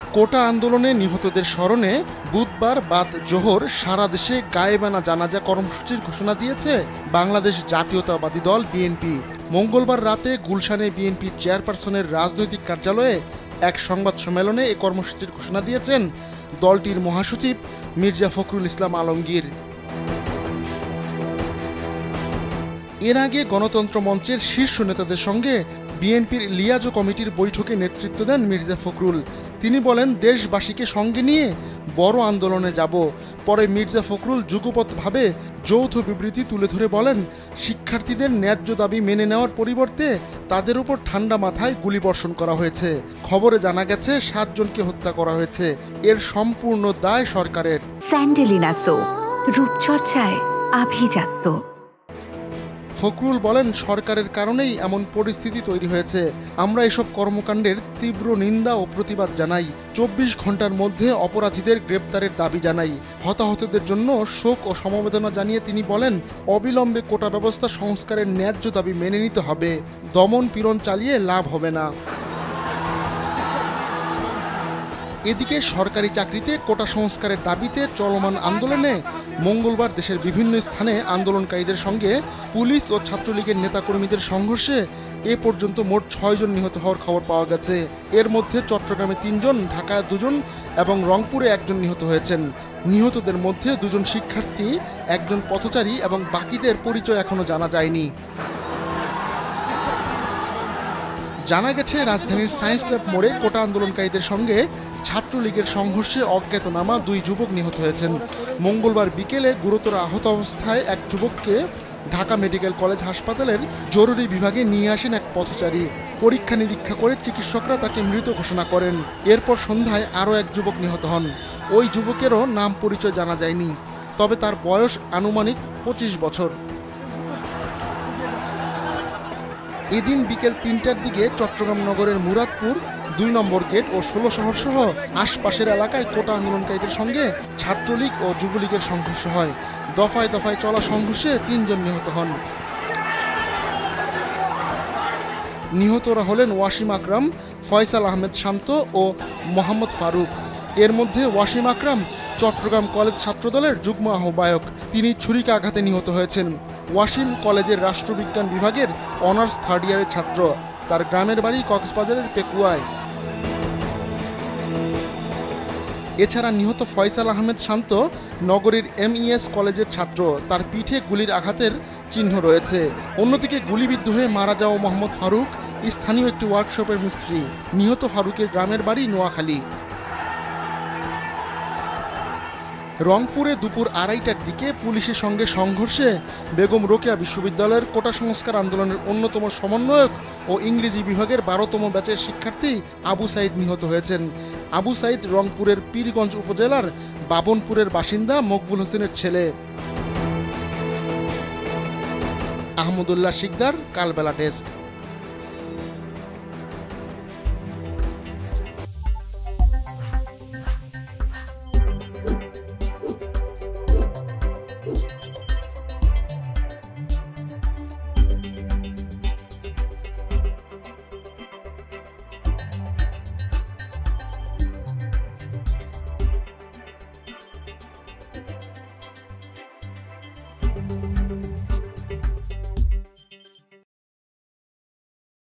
কোটা আন্দোলনে নিহতদের স্মরণে বুধবার বাদ জোহর সারা দেশে গায়েবানা জানাজা কর্মসূচির ঘোষণা দিয়েছে বাংলাদেশ জাতীয়তাবাদী দল বিএনপি। মঙ্গলবার রাতে গুলশানে বিএনপি চেয়ারপারসনের রাজনৈতিক কার্যালয়ে এক সংবাদ সম্মেলনে এ কর্মসূচির ঘোষণা দিয়েছেন দলটির মহাসচিব মির্জা ফখরুল ইসলাম আলমগীর। এর আগে গণতন্ত্র মঞ্চের শীর্ষ নেতাদের সঙ্গে বিএনপির লিয়াজো কমিটির বৈঠকে নেতৃত্ব দেন মির্জা ফখরুল। তিনি বলেন, দেশবাসীকে সঙ্গে নিয়ে বড় আন্দোলনে যাব। পরে মির্জা ফখরুল যুগপৎভাবে যৌথ বিবৃতি তুলে ধরে বলেন, শিক্ষার্থীদের ন্যায্য দাবি মেনে নেওয়ার পরিবর্তে তাদের উপর ঠান্ডা মাথায় গুলিবর্ষণ করা হয়েছে। খবরে জানা গেছে 7 জনকে হত্যা করা হয়েছে। এর সম্পূর্ণ দায় সরকারের। স্যান্ডেলিনা সো, রূপচর্চায় আভিজাত্য। ফখরুল বলেন, সরকারের কারণেই এমন পরিস্থিতি তৈরি হয়েছে। আমরা এসব কর্মকাণ্ডের তীব্র নিন্দা ও প্রতিবাদ জানাই। 24 ঘন্টার মধ্যে অপরাধীদের গ্রেপ্তারের দাবি জানাই। হতাহতদের জন্য শোক ও সমবেদনা জানিয়ে তিনি বলেন, অবিলম্বে কোটা ব্যবস্থা সংস্কারের ন্যায্য দাবি মেনে নিতে হবে। দমন পীড়ন চালিয়ে লাভ হবে না। এদিকে সরকারি চাকরিতে কোটা সংস্কারের দাবিতে চলমান আন্দোলনে মঙ্গলবার দেশের বিভিন্ন স্থানে আন্দোলনকারীদের সঙ্গে পুলিশ ও ছাত্রলীগের নেতাকর্মীদের সংঘর্ষে এ পর্যন্ত মোট 6 জন নিহত হওয়ার খবর পাওয়া গেছে। এর মধ্যে চট্টগ্রামে 3 জন, ঢাকায় 2 জন এবং রংপুরে 1 জন নিহত হয়েছেন। নিহতদের মধ্যে 2 জন শিক্ষার্থী, 1 জন পথচারী এবং বাকিদের পরিচয় এখনো জানা যায়নি। জানা গেছে, রাজধানীর সায়েন্স ল্যাব মোড়ে কোটা আন্দোলনকারীদের সঙ্গে ছাত্রলীগের সংঘর্ষে অজ্ঞাতনামা 2 যুবক নিহত হয়েছেন। মঙ্গলবার বিকেলে গুরুতর আহত অবস্থায় এক যুবককে ঢাকা মেডিকেল কলেজ হাসপাতালের জরুরি বিভাগে নিয়ে আসেন এক পথচারী। পরীক্ষা নিরীক্ষা করে চিকিৎসকরা তাকে মৃত ঘোষণা করেন। এরপর সন্ধ্যায় আরও এক যুবক নিহত হন। ওই যুবকেরও নাম পরিচয় জানা যায়নি, তবে তার বয়স আনুমানিক 25 বছর। এদিন বিকেল 3টার দিকে চট্টগ্রাম নগরের মুরাদপুর 2 নম্বর গেট ও 16 শহর সহ আশপাশের এলাকায় কোটা আন্দোলনকারীদের সঙ্গে ছাত্রলীগ ও যুবলীগের সংঘর্ষ হয়। দফায় দফায় চলা সংঘর্ষে 3 জন নিহত হন। নিহতরা হলেন ওয়াসিম আকরাম, ফয়সাল আহমেদ শান্ত ও মোহাম্মদ ফারুক। এর মধ্যে ওয়াসিম আকরাম চট্টগ্রাম কলেজ ছাত্রদলের যুগ্ম আহ্বায়ক। তিনি ছুরিকাঘাতে নিহত হয়েছেন। ওয়াসিম কলেজের রাষ্ট্রবিজ্ঞান বিভাগের অনার্স 3rd ইয়ারের ছাত্র। তার গ্রামের বাড়ি কক্সবাজারের পেকুয়ায়। এছাড়া নিহত ফয়সাল আহমেদ শান্ত নগরীর MES কলেজের ছাত্র। তার পিঠে গুলির আঘাতের চিহ্ন রয়েছে। অন্যদিকে গুলিবিদ্ধ হয়ে মারা যাওয়া মোহাম্মদ ফারুক স্থানীয় একটি ওয়ার্কশপের মিস্ত্রি। নিহত ফারুকের গ্রামের বাড়ি নোয়াখালী। রংপুরে দুপুর 2:30টার দিকে পুলিশের সঙ্গে সংঘর্ষে বেগম রোকেয়া বিশ্ববিদ্যালয়ের কোটা সংস্কার আন্দোলনের অন্যতম সমন্বয়ক ও ইংরেজি বিভাগের 12তম ব্যাচের শিক্ষার্থী আবু সাইদ নিহত হয়েছেন। আবু সাইদ রংপুরের পীরগঞ্জ উপজেলার বাবনপুরের বাসিন্দা মকবুল হোসেনের ছেলে। আহমদুল্লাহ শিকদার, কালবেলা ডেস্ক।